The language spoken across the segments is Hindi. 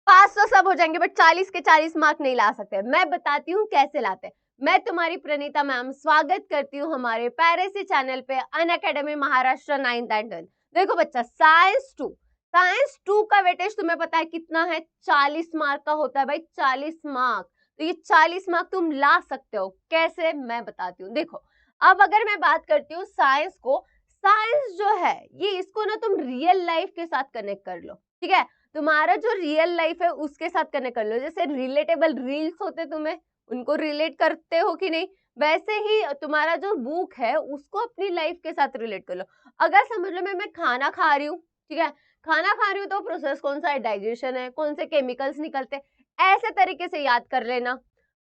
पास तो सब हो जाएंगे बट 40 के 40 मार्क नहीं ला सकते। मैं बताती हूँ कैसे लाते हैं। मैं तुम्हारी प्रणीता मैम स्वागत करती हूँ हमारे पैरेसी चैनल पे Unacademy Maharashtra 9th and 10th। देखो बच्चा, साइंस 2 का वेटेज तुम्हें पता है कितना है? 40 मार्क का होता है भाई, 40 मार्क। तो ये 40 मार्क तुम ला सकते हो। कैसे, मैं बताती हूँ। देखो, अब अगर मैं बात करती हूँ साइंस को, साइंस जो है ये, इसको ना तुम रियल लाइफ के साथ कनेक्ट कर लो, ठीक है? तुम्हारा जो रियल लाइफ है उसके साथ कनेक्ट कर लो। जैसे रिलेटेबल रील्स होते, तुम्हें उनको रिलेट करते हो कि नहीं, वैसे ही तुम्हारा जो बुक है उसको अपनी लाइफ के साथ रिलेट कर लो। अगर समझ लो मैं खाना खा रही हूँ, ठीक है, खाना खा रही हूँ तो प्रोसेस कौन सा है, डाइजेशन है, कौन से केमिकल्स निकलते, ऐसे तरीके से याद कर लेना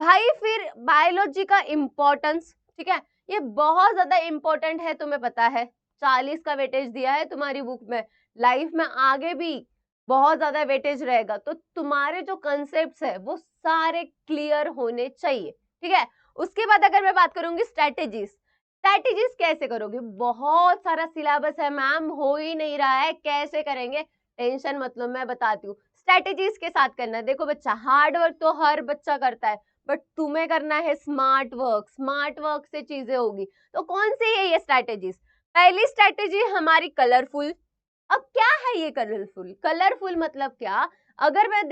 भाई। फिर बायोलॉजी का इम्पोर्टेंस, ठीक है, ये बहुत ज्यादा इम्पोर्टेंट है, तुम्हें पता है। 40 का वेटेज दिया है तुम्हारी बुक में, लाइफ में आगे भी बहुत ज्यादा वेटेज रहेगा, तो तुम्हारे जो कंसेप्ट्स है वो सारे क्लियर होने चाहिए, ठीक है। उसके बाद अगर मैं बात करूंगी स्ट्रेटेजीज, स्ट्रेटेजीज कैसे करोगे? बहुत सारा सिलेबस है मैम, हो ही नहीं रहा है, कैसे करेंगे? टेंशन मत लो, मैं बताती हूँ। स्ट्रेटेजीज के साथ करना है। देखो बच्चा, हार्ड वर्क तो हर बच्चा करता है, बट तुम्हें करना है स्मार्ट वर्क। स्मार्ट वर्क से चीजें होगी। तो कौन सी है ये स्ट्रेटेजीज? पहली स्ट्रेटेजी हमारी कलरफुल। अब क्या है ये कलरफुल? कलरफुल मतलब क्या? अगर मैं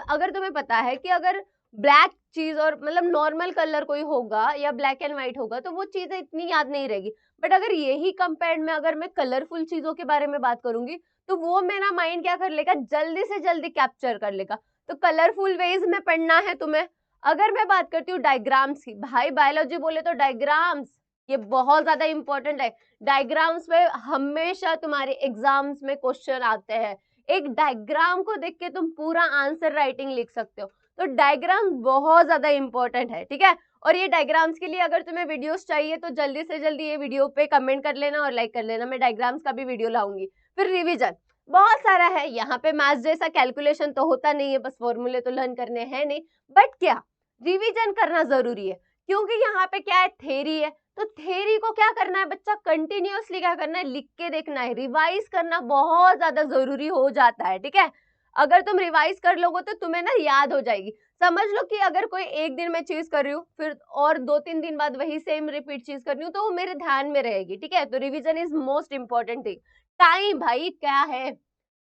अगर तुम्हें पता है कि अगर ब्लैक चीज और मतलब नॉर्मल कलर कोई होगा या ब्लैक एंड व्हाइट होगा तो वो चीजें इतनी याद नहीं रहेगी, बट अगर यही कंपेयर में अगर मैं कलरफुल चीजों के बारे में बात करूंगी तो वो मेरा माइंड क्या कर लेगा, जल्दी से जल्दी कैप्चर कर लेगा। तो कलरफुल वेज में पढ़ना है तुम्हें। अगर मैं बात करती हूँ डायग्राम्स की, भाई बायोलॉजी बोले तो डायग्राम्स ये बहुत ज्यादा इंपॉर्टेंट है। डायग्राम्स में हमेशा तुम्हारे एग्जाम्स में क्वेश्चन आते हैं। एक डायग्राम को देख के तुम पूरा आंसर राइटिंग लिख सकते हो। तो डायग्राम बहुत ज्यादा इंपॉर्टेंट है, ठीक है। और ये डायग्राम्स के लिए अगर तुम्हें वीडियोस चाहिए तो जल्दी से जल्दी ये वीडियो पे कमेंट कर लेना और लाइक कर लेना, मैं डायग्राम्स का भी वीडियो लाऊंगी। फिर रिविजन बहुत सारा है यहाँ पे, मैथ्स जैसा कैलकुलेशन तो होता नहीं है, बस फॉर्मूले तो लर्न करने हैं नहीं, बट क्या रिविजन करना जरूरी है, क्योंकि यहाँ पे क्या है, थेरी है। तो थ्योरी को क्या करना है बच्चा, कंटिन्यूअसली क्या करना है, लिख के देखना है, रिवाइज करना बहुत ज्यादा जरूरी हो जाता है, ठीक है। अगर तुम रिवाइज कर लोगे तो तुम्हें ना याद हो जाएगी। समझ लो कि अगर कोई एक दिन में चीज कर रही हूँ फिर और 2-3 दिन बाद वही सेम रिपीट चीज कर रही हूँ तो वो मेरे ध्यान में रहेगी, ठीक है। तो revision is most important thing. Time भाई क्या है,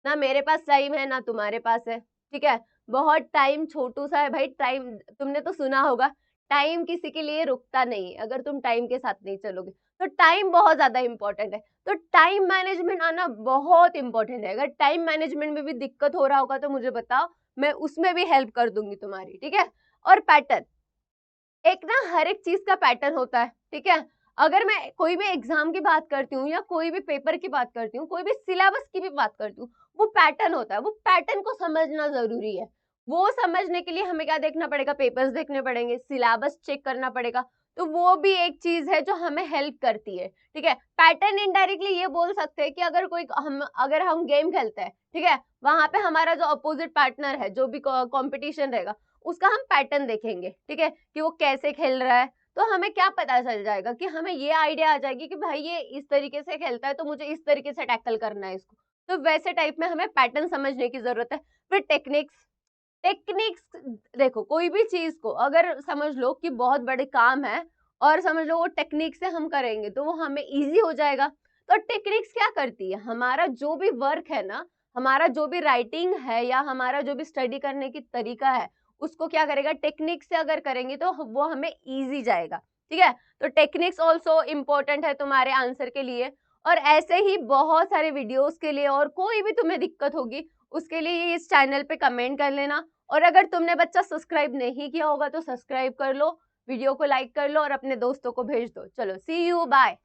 ना मेरे पास टाइम है ना तुम्हारे पास है, ठीक है। बहुत टाइम छोटू सा है भाई। टाइम तुमने तो सुना होगा, टाइम किसी के लिए रुकता नहीं अगर तुम टाइम के साथ नहीं चलोगे। तो टाइम बहुत ज्यादा इंपॉर्टेंट है। तो टाइम मैनेजमेंट आना बहुत इंपॉर्टेंट है। अगर टाइम मैनेजमेंट में भी दिक्कत हो रहा होगा तो मुझे बताओ, मैं उसमें भी हेल्प कर दूंगी तुम्हारी, ठीक है। और पैटर्न, एक ना हर एक चीज का पैटर्न होता है, ठीक है। अगर मैं कोई भी एग्जाम की बात करती हूँ या कोई भी पेपर की बात करती हूँ, कोई भी सिलेबस की भी बात करती हूँ, वो पैटर्न होता है, वो पैटर्न को समझना जरूरी है। वो समझने के लिए हमें क्या देखना पड़ेगा, पेपर्स देखने पड़ेंगे, सिलेबस चेक करना पड़ेगा। तो वो भी एक चीज है जो हमें हेल्प करती है, ठीक है। पैटर्न इनडायरेक्टली ये बोल सकते हैं कि अगर हम गेम खेलते हैं, ठीक है, वहां पे हमारा जो अपोजिट पार्टनर है, जो भी कॉम्पिटिशन रहेगा, उसका हम पैटर्न देखेंगे, ठीक है, कि वो कैसे खेल रहा है। तो हमें क्या पता चल जाएगा कि हमें ये आइडिया आ जाएगी कि भाई ये इस तरीके से खेलता है तो मुझे इस तरीके से टैकल करना है इसको। तो वैसे टाइप में हमें पैटर्न समझने की जरूरत है। फिर टेक्निक्स, टेक्निक्स देखो, कोई भी चीज को अगर समझ लो कि बहुत बड़े काम है और समझ लो वो टेक्निक से हम करेंगे तो वो हमें इजी हो जाएगा। तो टेक्निक्स क्या करती है, हमारा जो भी वर्क है ना, हमारा जो भी राइटिंग है या हमारा जो भी स्टडी करने की तरीका है, उसको क्या करेगा, टेक्निक से अगर करेंगे तो वो हमें इजी जाएगा, ठीक है। तो टेक्निक्स ऑल्सो इम्पोर्टेंट है तुम्हारे आंसर के लिए। और ऐसे ही बहुत सारे वीडियोस के लिए और कोई भी तुम्हें दिक्कत होगी उसके लिए इस चैनल पे कमेंट कर लेना। और अगर तुमने बच्चा सब्सक्राइब नहीं किया होगा तो सब्सक्राइब कर लो, वीडियो को लाइक कर लो और अपने दोस्तों को भेज दो। चलो, सी यू, बाय।